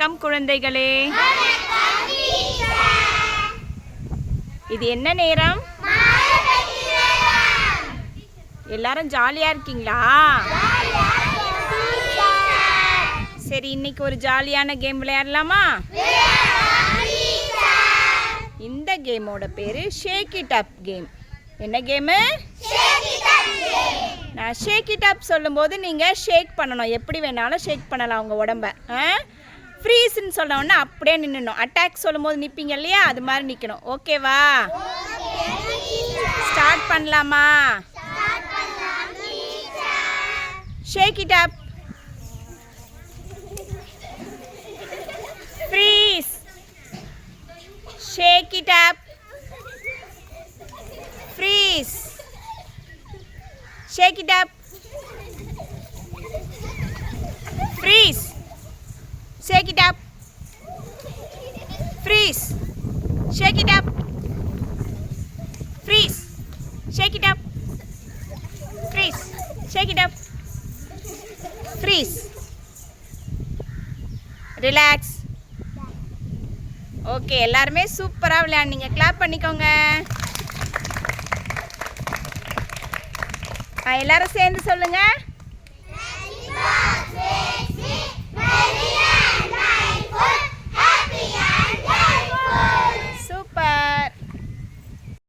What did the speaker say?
வணக்கம் குழந்தைகளே. இது என்ன நேரம்? எல்லாரும் ஜாலியா இருக்கீங்களா? சரி, இன்னைக்கு ஒரு ஜாலியான கேம் விளையாடலாமா? இந்த கேமோட பேரு ஷேக் இட் அப் கேம். என்ன கேமு? நான் ஷேக் இட் அப் சொல்லும்போது நீங்கள் ஷேக் பண்ணணும். எப்படி வேணாலும் ஷேக் பண்ணலாம் உங்கள் உடம்ப. ஃப்ரீஸ்ன்னு சொன்னோன்னா அப்படியே நின்றுணும். அட்டாக் சொல்லும்போது நிற்பீங்க இல்லையா, அது மாதிரி நிற்கணும். ஓகேவா? ஸ்டார்ட் பண்ணலாமா? Shake it up. Freeze. Shake it up. Freeze. Shake it up. Freeze. Shake it up. Freeze. Shake it up. Freeze. Shake it up. Freeze. Shake it up. Freeze. Relax. Okay, எல்லாருமே சூப்பராக விளையாடுனீங்க. Clap பண்ணிக்கோங்க. எல்லாரும் சேர்ந்து சொல்லுங்க.